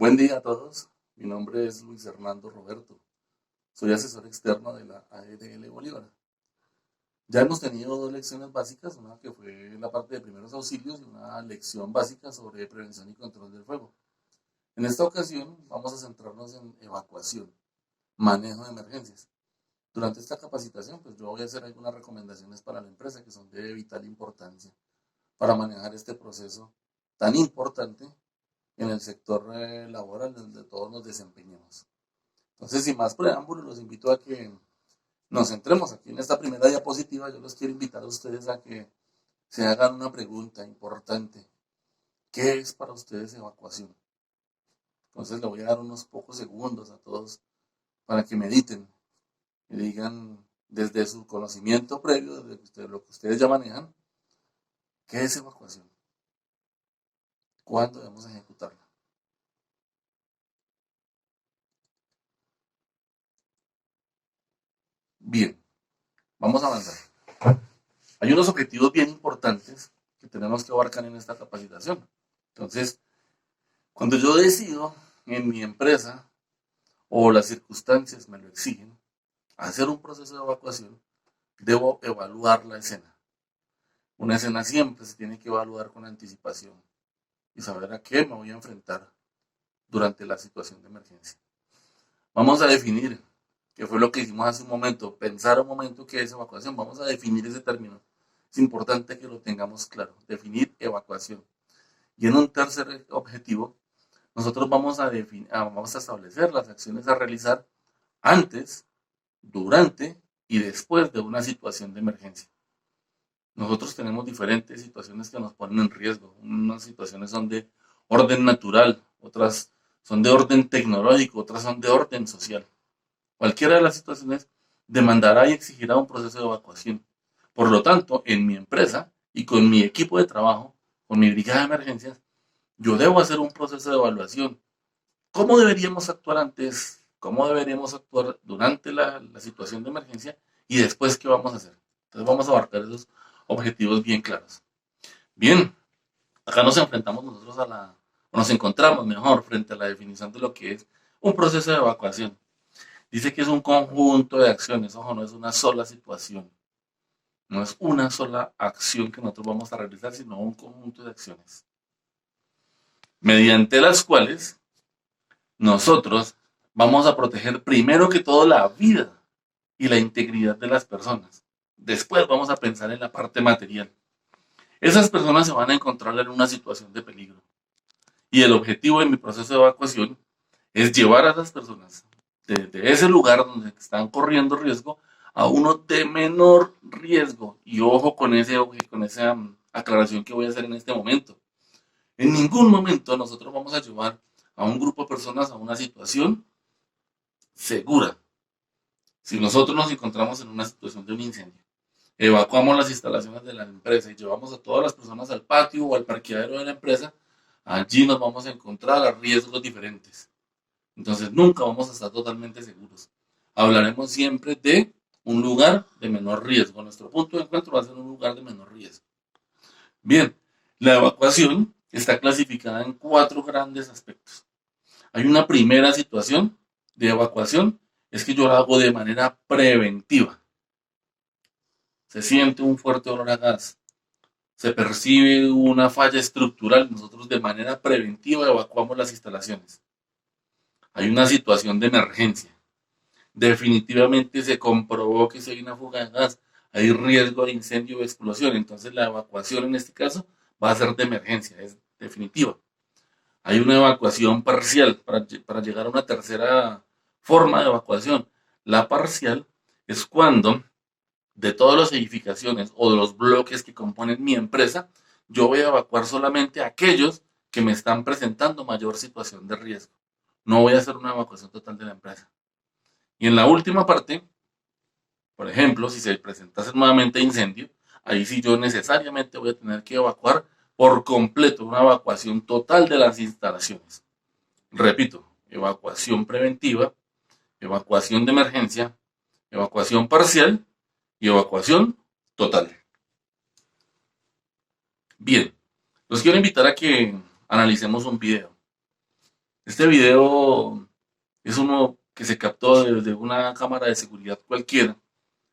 Buen día a todos. Mi nombre es Luis Hernando Roberto. Soy asesor externo de la AEDL Bolívar. Ya hemos tenido dos lecciones básicas, una que fue la parte de primeros auxilios y una lección básica sobre prevención y control del fuego. En esta ocasión vamos a centrarnos en evacuación, manejo de emergencias. Durante esta capacitación, pues yo voy a hacer algunas recomendaciones para la empresa que son de vital importancia para manejar este proceso tan importante en el sector laboral donde todos nos desempeñamos. Entonces, sin más preámbulos, los invito a que nos centremos aquí en esta primera diapositiva. Yo los quiero invitar a ustedes a que se hagan una pregunta importante. ¿Qué es para ustedes evacuación? Entonces, le voy a dar unos pocos segundos a todos para que mediten y digan desde su conocimiento previo, desde lo que ustedes ya manejan, ¿qué es evacuación? ¿Cuándo debemos ejecutarla? Bien, vamos a avanzar. Hay unos objetivos bien importantes que tenemos que abarcar en esta capacitación. Entonces, cuando yo decido en mi empresa o las circunstancias me lo exigen, hacer un proceso de evacuación, debo evaluar la escena. Una escena siempre se tiene que evaluar con anticipación y saber a qué me voy a enfrentar durante la situación de emergencia. Vamos a definir, que fue lo que hicimos hace un momento, pensar un momento qué es evacuación. Vamos a definir ese término. Es importante que lo tengamos claro, definir evacuación. Y en un tercer objetivo, nosotros vamos a establecer las acciones a realizar antes, durante y después de una situación de emergencia. Nosotros tenemos diferentes situaciones que nos ponen en riesgo. Unas situaciones son de orden natural, otras son de orden tecnológico, otras son de orden social. Cualquiera de las situaciones demandará y exigirá un proceso de evacuación. Por lo tanto, en mi empresa y con mi equipo de trabajo, con mi brigada de emergencias, yo debo hacer un proceso de evaluación. ¿Cómo deberíamos actuar antes? ¿Cómo deberíamos actuar durante la situación de emergencia? Y después, ¿qué vamos a hacer? Entonces vamos a abarcar esos objetivos bien claros. Bien, acá nos enfrentamos nosotros o nos encontramos mejor frente a la definición de lo que es un proceso de evacuación. Dice que es un conjunto de acciones, ojo, no es una sola situación, no es una sola acción que nosotros vamos a realizar, sino un conjunto de acciones, mediante las cuales nosotros vamos a proteger primero que todo la vida y la integridad de las personas. Después vamos a pensar en la parte material. Esas personas se van a encontrar en una situación de peligro. Y el objetivo de mi proceso de evacuación es llevar a las personas de ese lugar donde están corriendo riesgo a uno de menor riesgo. Y ojo con esa aclaración que voy a hacer en este momento. En ningún momento nosotros vamos a llevar a un grupo de personas a una situación segura. Si nosotros nos encontramos en una situación de un incendio, evacuamos las instalaciones de la empresa y llevamos a todas las personas al patio o al parqueadero de la empresa, allí nos vamos a encontrar a riesgos diferentes. Entonces nunca vamos a estar totalmente seguros. Hablaremos siempre de un lugar de menor riesgo. Nuestro punto de encuentro va a ser un lugar de menor riesgo. Bien, la evacuación está clasificada en cuatro grandes aspectos. Hay una primera situación de evacuación, es que yo la hago de manera preventiva. Se siente un fuerte olor a gas, se percibe una falla estructural, nosotros de manera preventiva evacuamos las instalaciones. Hay una situación de emergencia. Definitivamente se comprobó que si hay una fuga de gas, hay riesgo de incendio o explosión. Entonces la evacuación en este caso va a ser de emergencia, es definitiva. Hay una evacuación parcial para llegar a una tercera forma de evacuación. La parcial es cuando de todas las edificaciones o de los bloques que componen mi empresa, yo voy a evacuar solamente aquellos que me están presentando mayor situación de riesgo. No voy a hacer una evacuación total de la empresa. Y en la última parte, por ejemplo, si se presentase nuevamente incendio, ahí sí yo necesariamente voy a tener que evacuar por completo, una evacuación total de las instalaciones. Repito, evacuación preventiva, evacuación de emergencia, evacuación parcial y evacuación total. Bien, los quiero invitar a que analicemos un video. Este video es uno que se captó desde una cámara de seguridad cualquiera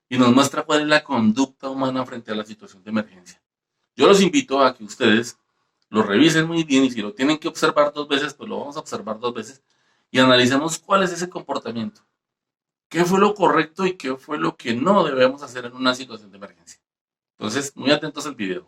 y nos muestra cuál es la conducta humana frente a la situación de emergencia. Yo los invito a que ustedes lo revisen muy bien y si lo tienen que observar dos veces, pues lo vamos a observar dos veces y analicemos cuál es ese comportamiento. ¿Qué fue lo correcto y qué fue lo que no debemos hacer en una situación de emergencia? Entonces, muy atentos al video.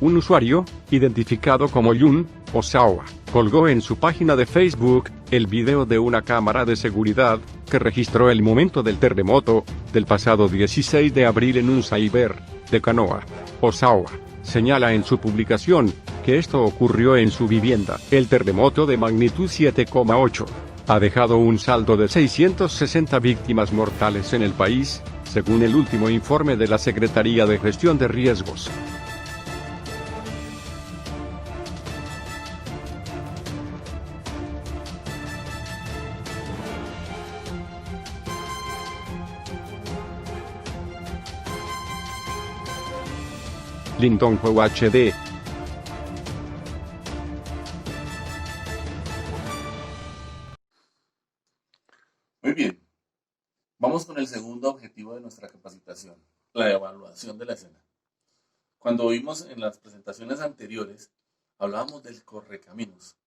Un usuario, identificado como Yun Osawa, colgó en su página de Facebook el video de una cámara de seguridad que registró el momento del terremoto del pasado 16 de abril en un cyber de Kanoa. Osawa señala en su publicación que esto ocurrió en su vivienda. El terremoto de magnitud 7,8 ha dejado un saldo de 660 víctimas mortales en el país, según el último informe de la Secretaría de Gestión de Riesgos. Linton HD. Muy bien, vamos con el segundo objetivo de nuestra capacitación, la evaluación de la escena. Cuando vimos en las presentaciones anteriores, hablábamos del correcaminos,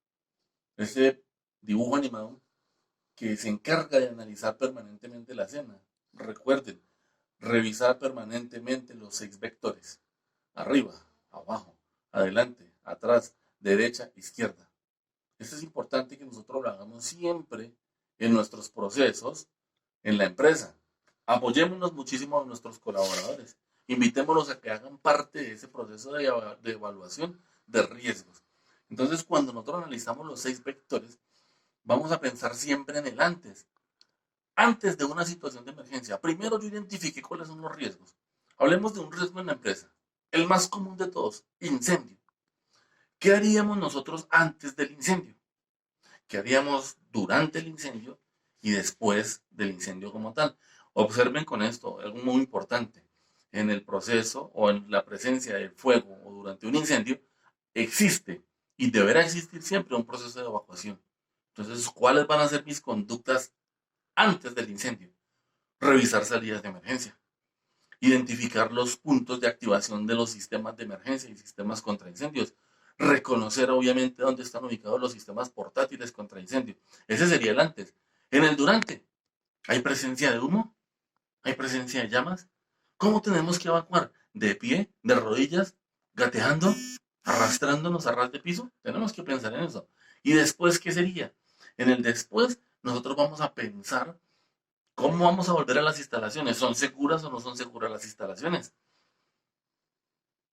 ese dibujo animado que se encarga de analizar permanentemente la escena. Recuerden, revisar permanentemente los 6 vectores, arriba, abajo, adelante, atrás, derecha, izquierda. Esto es importante que nosotros lo hagamos siempre en nuestros procesos en la empresa. Apoyémonos muchísimo a nuestros colaboradores. Invitémoslos a que hagan parte de ese proceso de evaluación de riesgos. Entonces, cuando nosotros analizamos los 6 vectores, vamos a pensar siempre en el antes. Antes de una situación de emergencia, primero yo identifiqué cuáles son los riesgos. Hablemos de un riesgo en la empresa. El más común de todos, incendio. ¿Qué haríamos nosotros antes del incendio? ¿Qué haríamos durante el incendio y después del incendio como tal? Observen con esto algo muy importante. En el proceso o en la presencia del fuego o durante un incendio existe y deberá existir siempre un proceso de evacuación. Entonces, ¿cuáles van a ser mis conductas antes del incendio? Revisar salidas de emergencia, identificar los puntos de activación de los sistemas de emergencia y sistemas contra incendios, reconocer obviamente dónde están ubicados los sistemas portátiles contra incendio. Ese sería el antes. En el durante, ¿hay presencia de humo? ¿Hay presencia de llamas? ¿Cómo tenemos que evacuar? ¿De pie? ¿De rodillas? ¿Gateando? ¿Arrastrándonos a ras de piso? Tenemos que pensar en eso. ¿Y después qué sería? En el después, nosotros vamos a pensar cómo vamos a volver a las instalaciones. ¿Son seguras o no son seguras las instalaciones?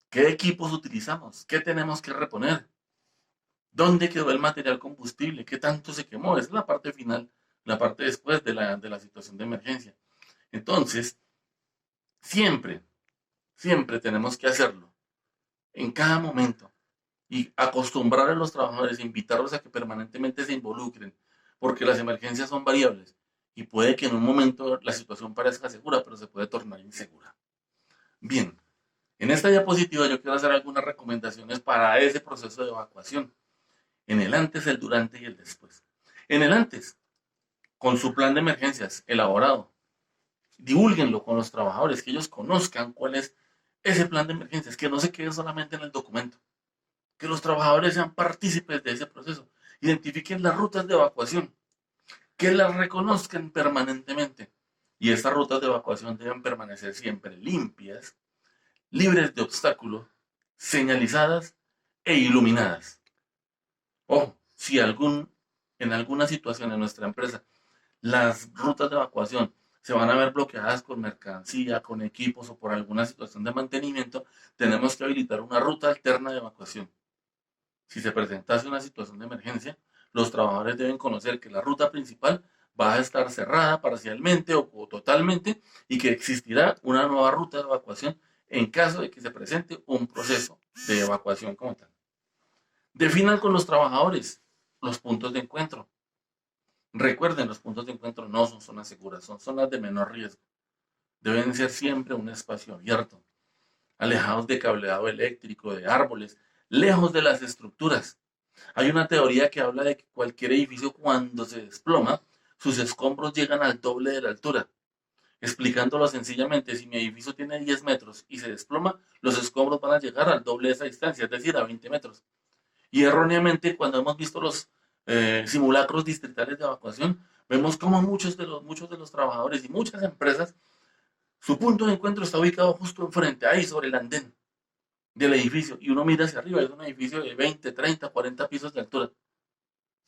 ¿Qué equipos utilizamos? ¿Qué tenemos que reponer? ¿Dónde quedó el material combustible? ¿Qué tanto se quemó? Esa es la parte final, la parte después de la situación de emergencia. Entonces, siempre, siempre tenemos que hacerlo, en cada momento, y acostumbrar a los trabajadores, invitarlos a que permanentemente se involucren, porque las emergencias son variables y puede que en un momento la situación parezca segura, pero se puede tornar insegura. Bien, en esta diapositiva yo quiero hacer algunas recomendaciones para ese proceso de evacuación. En el antes, el durante y el después. En el antes, con su plan de emergencias elaborado, divúlguenlo con los trabajadores, que ellos conozcan cuál es ese plan de emergencias, que no se quede solamente en el documento, que los trabajadores sean partícipes de ese proceso, identifiquen las rutas de evacuación, que las reconozcan permanentemente. Y estas rutas de evacuación deben permanecer siempre limpias, libres de obstáculos, señalizadas e iluminadas. Ojo, si en alguna situación en nuestra empresa las rutas de evacuación se van a ver bloqueadas con mercancía, con equipos o por alguna situación de mantenimiento, tenemos que habilitar una ruta alterna de evacuación. Si se presentase una situación de emergencia, los trabajadores deben conocer que la ruta principal va a estar cerrada parcialmente o totalmente y que existirá una nueva ruta de evacuación en caso de que se presente un proceso de evacuación como tal. Definan con los trabajadores los puntos de encuentro. Recuerden, los puntos de encuentro no son zonas seguras, son zonas de menor riesgo. Deben ser siempre un espacio abierto, alejados de cableado eléctrico, de árboles, lejos de las estructuras. Hay una teoría que habla de que cualquier edificio cuando se desploma, sus escombros llegan al doble de la altura. Explicándolo sencillamente, si mi edificio tiene 10 metros y se desploma, los escombros van a llegar al doble de esa distancia, es decir, a 20 metros. Y erróneamente, cuando hemos visto los simulacros distritales de evacuación, vemos como muchos de los trabajadores y muchas empresas, su punto de encuentro está ubicado justo enfrente, ahí sobre el andén del edificio. Y uno mira hacia arriba, es un edificio de 20, 30, 40 pisos de altura.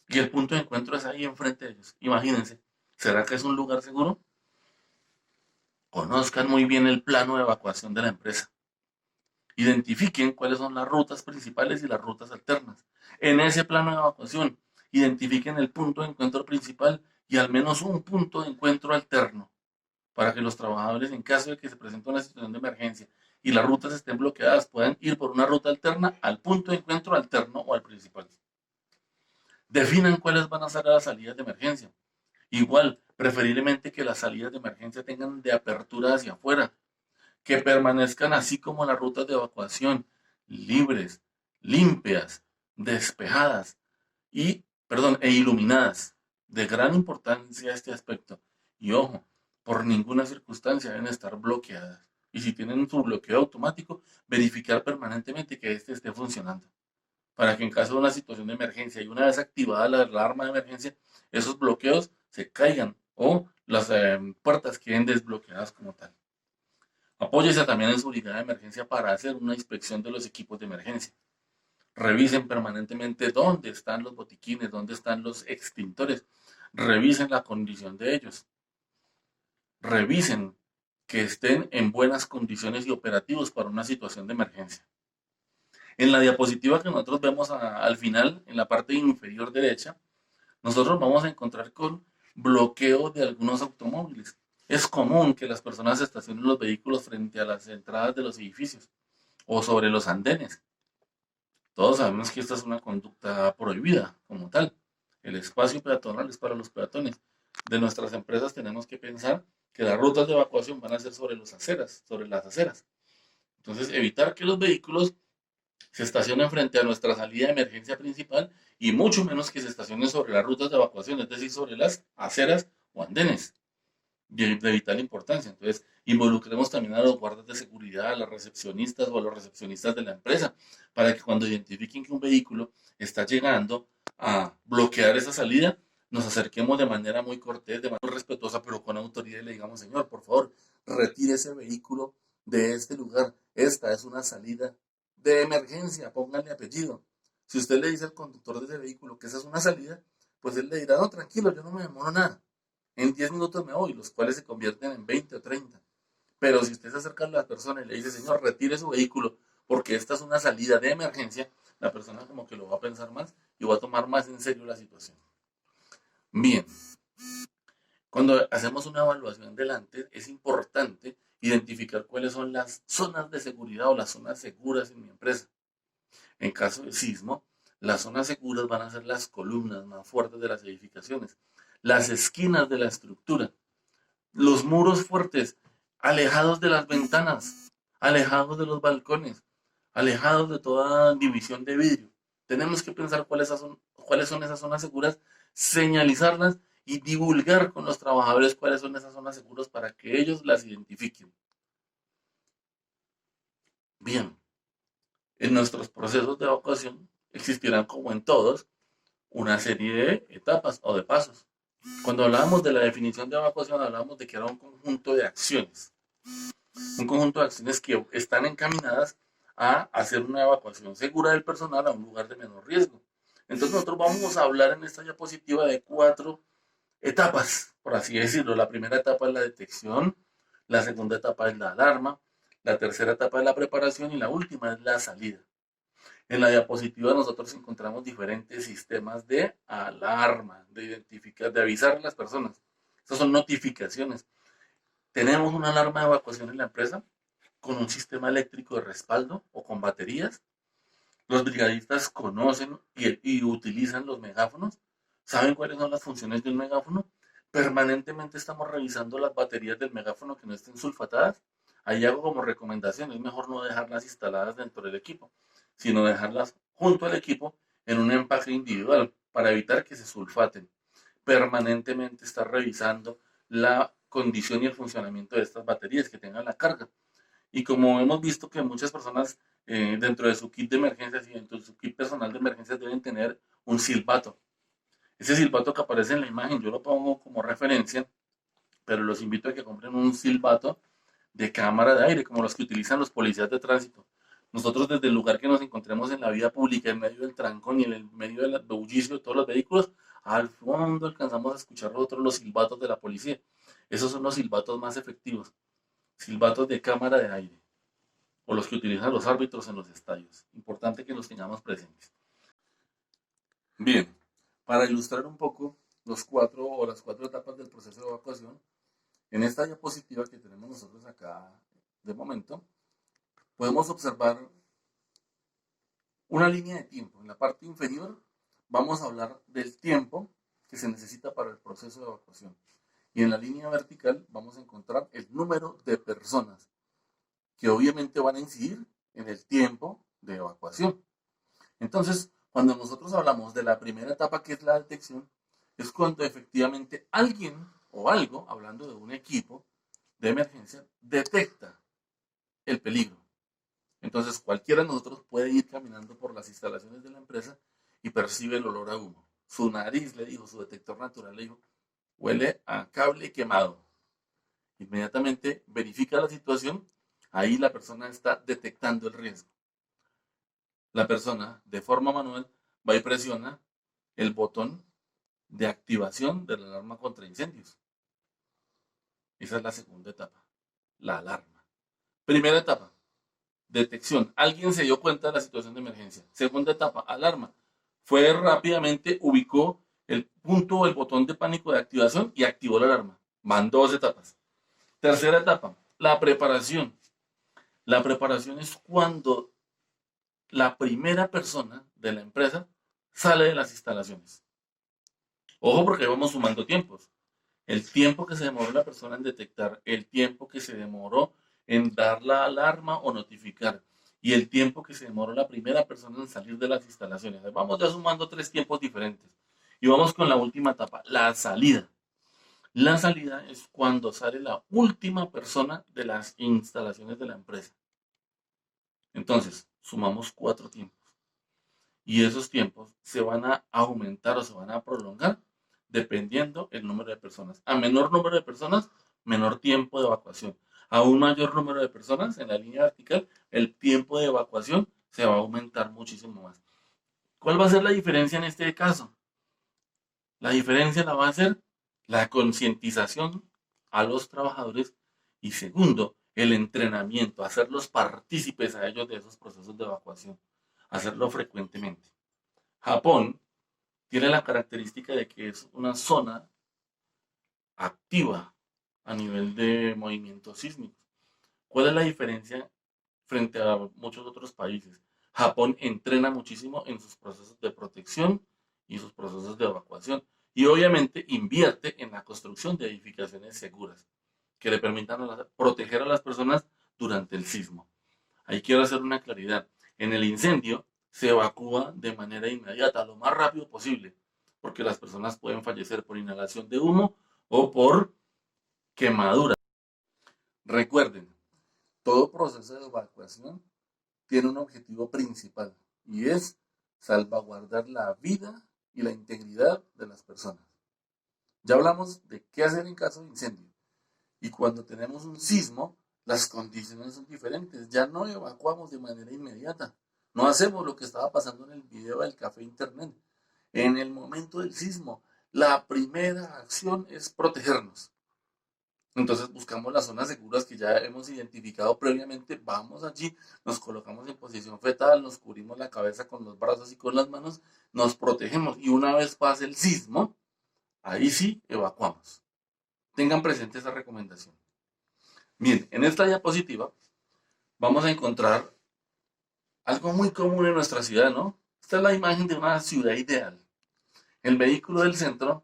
Y el punto de encuentro es ahí enfrente de ellos. Imagínense, ¿será que es un lugar seguro? Conozcan muy bien el plano de evacuación de la empresa. Identifiquen cuáles son las rutas principales y las rutas alternas. En ese plano de evacuación, identifiquen el punto de encuentro principal y al menos un punto de encuentro alterno para que los trabajadores, en caso de que se presente una situación de emergencia y las rutas estén bloqueadas, puedan ir por una ruta alterna al punto de encuentro alterno o al principal. Definan cuáles van a ser las salidas de emergencia. Igual, preferiblemente que las salidas de emergencia tengan de apertura hacia afuera, que permanezcan así como las rutas de evacuación, libres, limpias, despejadas e iluminadas. De gran importancia este aspecto. Y ojo, por ninguna circunstancia deben estar bloqueadas. Y si tienen su bloqueo automático, verificar permanentemente que este esté funcionando. Para que en caso de una situación de emergencia y una vez activada la alarma de emergencia, esos bloqueos se caigan o las puertas queden desbloqueadas como tal. Apóyese también en su brigada de emergencia para hacer una inspección de los equipos de emergencia. Revisen permanentemente dónde están los botiquines, dónde están los extintores. Revisen la condición de ellos. Revisen que estén en buenas condiciones y operativos para una situación de emergencia. En la diapositiva que nosotros vemos al final, en la parte inferior derecha, nosotros vamos a encontrar con bloqueo de algunos automóviles. Es común que las personas estacionen los vehículos frente a las entradas de los edificios o sobre los andenes. Todos sabemos que esta es una conducta prohibida como tal. El espacio peatonal es para los peatones. De nuestras empresas tenemos que pensar que las rutas de evacuación van a ser sobre las aceras. Entonces, evitar que los vehículos se estacionen frente a nuestra salida de emergencia principal y mucho menos que se estacionen sobre las rutas de evacuación, es decir, sobre las aceras o andenes de vital importancia. Entonces, involucremos también a los guardas de seguridad, a las recepcionistas o a los recepcionistas de la empresa, para que cuando identifiquen que un vehículo está llegando a bloquear esa salida, nos acerquemos de manera muy cortés, de manera muy respetuosa, pero con autoridad y le digamos, señor, por favor, retire ese vehículo de este lugar. Esta es una salida de emergencia, pónganle apellido. Si usted le dice al conductor de ese vehículo que esa es una salida, pues él le dirá, no, tranquilo, yo no me demoro nada. En 10 minutos me voy, los cuales se convierten en 20 o 30. Pero si usted se acerca a la persona y le dice, señor, retire su vehículo porque esta es una salida de emergencia, la persona como que lo va a pensar más y va a tomar más en serio la situación. Bien, cuando hacemos una evaluación delante, es importante identificar cuáles son las zonas de seguridad o las zonas seguras en mi empresa. En caso de sismo, las zonas seguras van a ser las columnas más fuertes de las edificaciones, las esquinas de la estructura, los muros fuertes, alejados de las ventanas, alejados de los balcones, alejados de toda división de vidrio. Tenemos que pensar cuáles son esas zonas seguras, señalizarlas y divulgar con los trabajadores cuáles son esas zonas seguras para que ellos las identifiquen. Bien, en nuestros procesos de evacuación existirán, como en todos, una serie de etapas o de pasos. Cuando hablábamos de la definición de evacuación, hablábamos de que era un conjunto de acciones. Un conjunto de acciones que están encaminadas a hacer una evacuación segura del personal a un lugar de menor riesgo. Entonces nosotros vamos a hablar en esta diapositiva de 4 etapas, por así decirlo. La primera etapa es la detección, la segunda etapa es la alarma, la tercera etapa es la preparación y la última es la salida. En la diapositiva nosotros encontramos diferentes sistemas de alarma, de identificar, de avisar a las personas. Estas son notificaciones. Tenemos una alarma de evacuación en la empresa con un sistema eléctrico de respaldo o con baterías. Los brigadistas conocen y utilizan los megáfonos. ¿Saben cuáles son las funciones de un megáfono? Permanentemente estamos revisando las baterías del megáfono que no estén sulfatadas. Ahí hago como recomendación, es mejor no dejarlas instaladas dentro del equipo, sino dejarlas junto al equipo en un empaque individual para evitar que se sulfaten. Permanentemente estar revisando la condición y el funcionamiento de estas baterías que tengan la carga. Y como hemos visto que muchas personas dentro de su kit de emergencias y dentro de su kit personal de emergencias deben tener un silbato. Ese silbato que aparece en la imagen yo lo pongo como referencia, pero los invito a que compren un silbato de cámara de aire, como los que utilizan los policías de tránsito. Nosotros desde el lugar que nos encontremos en la vía pública, en medio del trancón y en el medio del bullicio de todos los vehículos, al fondo alcanzamos a escuchar nosotros los silbatos de la policía. Esos son los silbatos más efectivos, silbatos de cámara de aire, o los que utilizan los árbitros en los estadios. Importante que los tengamos presentes. Bien, para ilustrar un poco las cuatro etapas del proceso de evacuación, en esta diapositiva que tenemos nosotros acá de momento, podemos observar una línea de tiempo. En la parte inferior vamos a hablar del tiempo que se necesita para el proceso de evacuación. Y en la línea vertical vamos a encontrar el número de personas que obviamente van a incidir en el tiempo de evacuación. Entonces, cuando nosotros hablamos de la primera etapa, que es la detección, es cuando efectivamente alguien o algo, hablando de un equipo de emergencia, detecta el peligro. Entonces, cualquiera de nosotros puede ir caminando por las instalaciones de la empresa y percibe el olor a humo. Su nariz le dijo, su detector natural le dijo, huele a cable quemado. Inmediatamente verifica la situación, ahí la persona está detectando el riesgo. La persona, de forma manual, va y presiona el botón de activación de la alarma contra incendios. Esa es la segunda etapa, la alarma. Primera etapa, detección. Alguien se dio cuenta de la situación de emergencia. Segunda etapa, alarma. Fue rápidamente, ubicó el punto o el botón de pánico de activación y activó la alarma. Van dos etapas. Tercera etapa, la preparación. La preparación es cuando la primera persona de la empresa sale de las instalaciones. Ojo porque vamos sumando tiempos. El tiempo que se demoró la persona en detectar, el tiempo que se demoró en dar la alarma o notificar y el tiempo que se demoró la primera persona en salir de las instalaciones. Vamos ya sumando tres tiempos diferentes. Y vamos con la última etapa, la salida. La salida es cuando sale la última persona de las instalaciones de la empresa. Entonces, sumamos cuatro tiempos. Y esos tiempos se van a aumentar o se van a prolongar dependiendo el número de personas. A menor número de personas, menor tiempo de evacuación. A un mayor número de personas en la línea vertical, el tiempo de evacuación se va a aumentar muchísimo más. ¿Cuál va a ser la diferencia en este caso? La diferencia la va a ser la concientización a los trabajadores y segundo, el entrenamiento, hacerlos partícipes a ellos de esos procesos de evacuación, hacerlo frecuentemente. Japón tiene la característica de que es una zona activa a nivel de movimientos sísmicos. ¿Cuál es la diferencia frente a muchos otros países? Japón entrena muchísimo en sus procesos de protección y sus procesos de evacuación y obviamente invierte en la construcción de edificaciones seguras que le permitan proteger a las personas durante el sismo. Ahí quiero hacer una claridad. En el incendio se evacúa de manera inmediata, lo más rápido posible, porque las personas pueden fallecer por inhalación de humo o por quemadura. Recuerden, todo proceso de evacuación tiene un objetivo principal y es salvaguardar la vida y la integridad de las personas. Ya hablamos de qué hacer en caso de incendio y cuando tenemos un sismo, las condiciones son diferentes. Ya no evacuamos de manera inmediata. No hacemos lo que estaba pasando en el video del café internet. En el momento del sismo, la primera acción es protegernos. Entonces buscamos las zonas seguras que ya hemos identificado previamente, vamos allí, nos colocamos en posición fetal, nos cubrimos la cabeza con los brazos y con las manos, nos protegemos y una vez pase el sismo, ahí sí evacuamos. Tengan presente esa recomendación. Bien, en esta diapositiva vamos a encontrar algo muy común en nuestra ciudad, ¿no? Esta es la imagen de una ciudad ideal. El vehículo del centro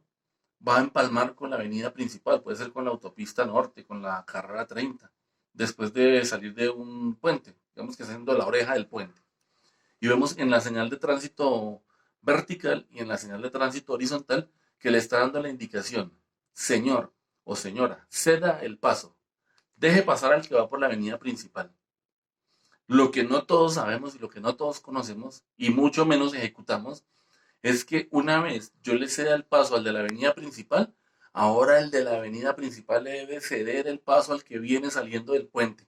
va a empalmar con la avenida principal, puede ser con la autopista norte, con la carrera 30, después de salir de un puente, digamos que haciendo la oreja del puente. Y vemos en la señal de tránsito vertical y en la señal de tránsito horizontal que le está dando la indicación, señor o señora, ceda el paso, deje pasar al que va por la avenida principal. Lo que no todos sabemos y lo que no todos conocemos y mucho menos ejecutamos es que una vez yo le ceda el paso al de la avenida principal, ahora el de la avenida principal le debe ceder el paso al que viene saliendo del puente.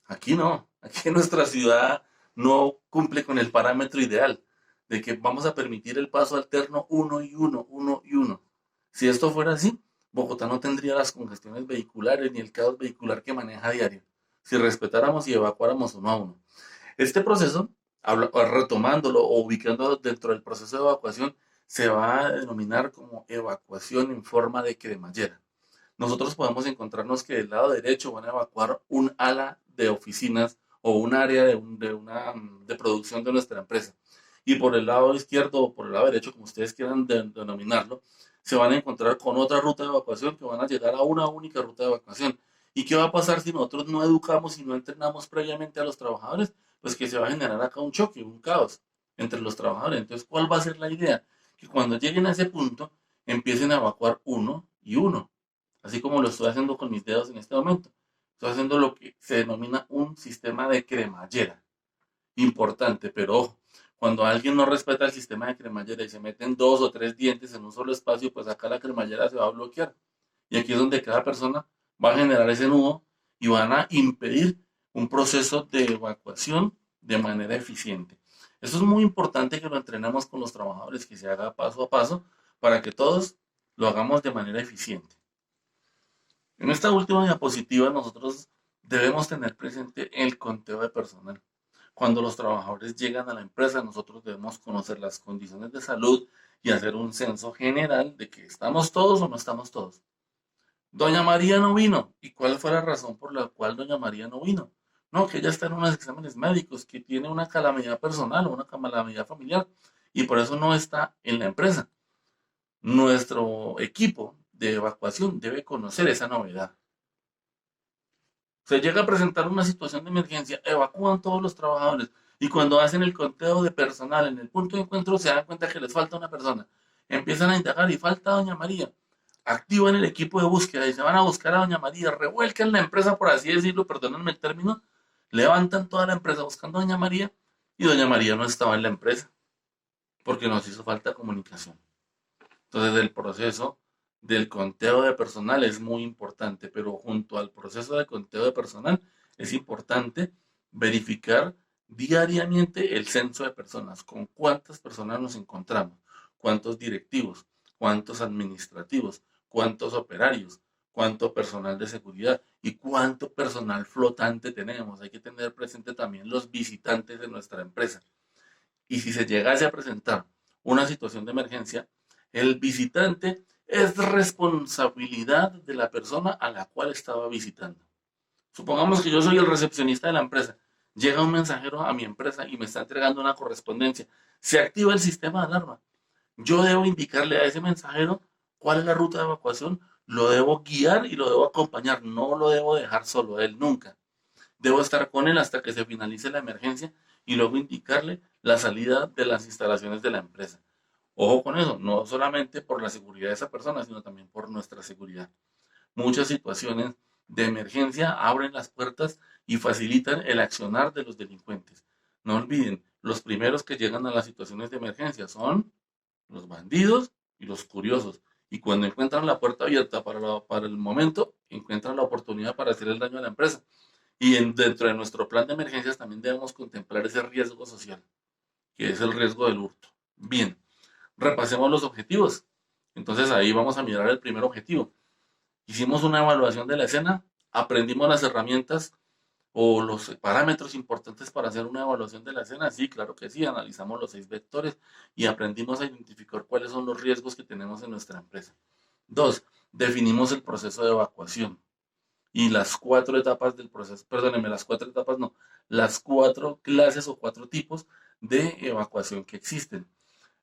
Aquí no, aquí en nuestra ciudad no cumple con el parámetro ideal de que vamos a permitir el paso alterno uno y uno, uno y uno. Si esto fuera así, Bogotá no tendría las congestiones vehiculares ni el caos vehicular que maneja a diario, si respetáramos y evacuáramos uno a uno. Este proceso, retomándolo o ubicándolo dentro del proceso de evacuación, se va a denominar como evacuación en forma de cremallera. Nosotros podemos encontrarnos que del lado derecho van a evacuar un ala de oficinas o un área de producción de nuestra empresa. Y por el lado izquierdo o por el lado derecho, como ustedes quieran denominarlo, se van a encontrar con otra ruta de evacuación que van a llegar a una única ruta de evacuación. ¿Y qué va a pasar si nosotros no educamos y no entrenamos previamente a los trabajadores? Pues que se va a generar acá un choque, un caos entre los trabajadores. Entonces, ¿cuál va a ser la idea? Que cuando lleguen a ese punto, empiecen a evacuar uno y uno, así como lo estoy haciendo con mis dedos en este momento. Estoy haciendo lo que se denomina un sistema de cremallera. Importante, pero ojo, cuando alguien no respeta el sistema de cremallera y se meten dos o tres dientes en un solo espacio, pues acá la cremallera se va a bloquear. Y aquí es donde cada persona va a generar ese nudo y van a impedir un proceso de evacuación de manera eficiente. Eso es muy importante que lo entrenemos con los trabajadores, que se haga paso a paso para que todos lo hagamos de manera eficiente. En esta última diapositiva nosotros debemos tener presente el conteo de personal. Cuando los trabajadores llegan a la empresa, nosotros debemos conocer las condiciones de salud y hacer un censo general de que estamos todos o no estamos todos. Doña María no vino. ¿Y cuál fue la razón por la cual Doña María no vino? No, que ella está en unos exámenes médicos, que tiene una calamidad personal o una calamidad familiar y por eso no está en la empresa. Nuestro equipo de evacuación debe conocer esa novedad. Se llega a presentar una situación de emergencia, evacúan todos los trabajadores y cuando hacen el conteo de personal en el punto de encuentro se dan cuenta que les falta una persona. Empiezan a indagar y falta Doña María. Activan el equipo de búsqueda y se van a buscar a Doña María, revuelcan la empresa, por así decirlo, perdónenme el término, levantan toda la empresa buscando a Doña María y Doña María no estaba en la empresa porque nos hizo falta comunicación. Entonces el proceso del conteo de personal es muy importante, pero junto al proceso de conteo de personal es importante verificar diariamente el censo de personas, con cuántas personas nos encontramos, cuántos directivos, cuántos administrativos, cuántos operarios, cuánto personal de seguridad y cuánto personal flotante tenemos. Hay que tener presente también los visitantes de nuestra empresa. Y si se llegase a presentar una situación de emergencia, el visitante es responsabilidad de la persona a la cual estaba visitando. Supongamos que yo soy el recepcionista de la empresa. Llega un mensajero a mi empresa y me está entregando una correspondencia. Se activa el sistema de alarma. Yo debo indicarle a ese mensajero cuál es la ruta de evacuación, lo debo guiar y lo debo acompañar. No lo debo dejar solo a él nunca. Debo estar con él hasta que se finalice la emergencia y luego indicarle la salida de las instalaciones de la empresa. Ojo con eso, no solamente por la seguridad de esa persona, sino también por nuestra seguridad. Muchas situaciones de emergencia abren las puertas y facilitan el accionar de los delincuentes. No olviden, los primeros que llegan a las situaciones de emergencia son los bandidos y los curiosos. Y cuando encuentran la puerta abierta para el momento, encuentran la oportunidad para hacer el daño a la empresa. Y dentro de nuestro plan de emergencias también debemos contemplar ese riesgo social, que es el riesgo del hurto. Bien, repasemos los objetivos. Entonces ahí vamos a mirar el primer objetivo. Hicimos una evaluación de la escena, aprendimos las herramientas o los parámetros importantes para hacer una evaluación de la escena. Sí, claro que sí, analizamos los 6 vectores y aprendimos a identificar cuáles son los riesgos que tenemos en nuestra empresa. Dos, definimos el proceso de evacuación y las 4 etapas del proceso, perdónenme, las 4 etapas no, las 4 clases o 4 tipos de evacuación que existen.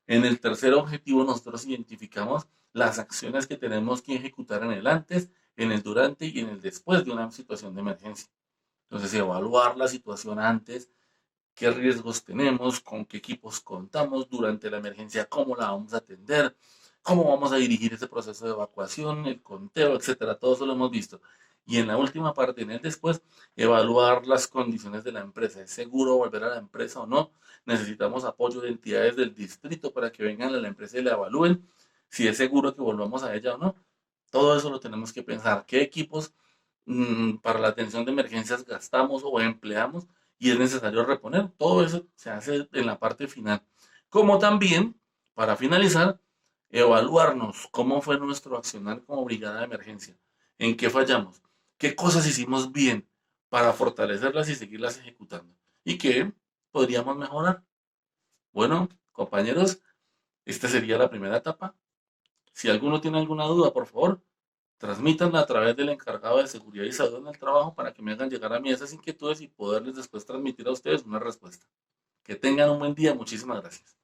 En el tercer objetivo nosotros identificamos las acciones que tenemos que ejecutar en el antes, en el durante y en el después de una situación de emergencia. Entonces, evaluar la situación antes, qué riesgos tenemos, con qué equipos contamos durante la emergencia, cómo la vamos a atender, cómo vamos a dirigir ese proceso de evacuación, el conteo, etcétera. Todo eso lo hemos visto. Y en la última parte, en el después, evaluar las condiciones de la empresa. ¿Es seguro volver a la empresa o no? Necesitamos apoyo de entidades del distrito para que vengan a la empresa y la evalúen si es seguro que volvamos a ella o no. Todo eso lo tenemos que pensar. ¿Qué equipos para la atención de emergencias gastamos o empleamos y es necesario reponer? Todo eso se hace en la parte final. Como también, para finalizar, evaluarnos cómo fue nuestro accionar como brigada de emergencia, en qué fallamos, qué cosas hicimos bien para fortalecerlas y seguirlas ejecutando y qué podríamos mejorar. Bueno, compañeros, esta sería la primera etapa. Si alguno tiene alguna duda, por favor, transmítanla a través del encargado de seguridad y salud en el trabajo para que me hagan llegar a mí esas inquietudes y poderles después transmitir a ustedes una respuesta. Que tengan un buen día. Muchísimas gracias.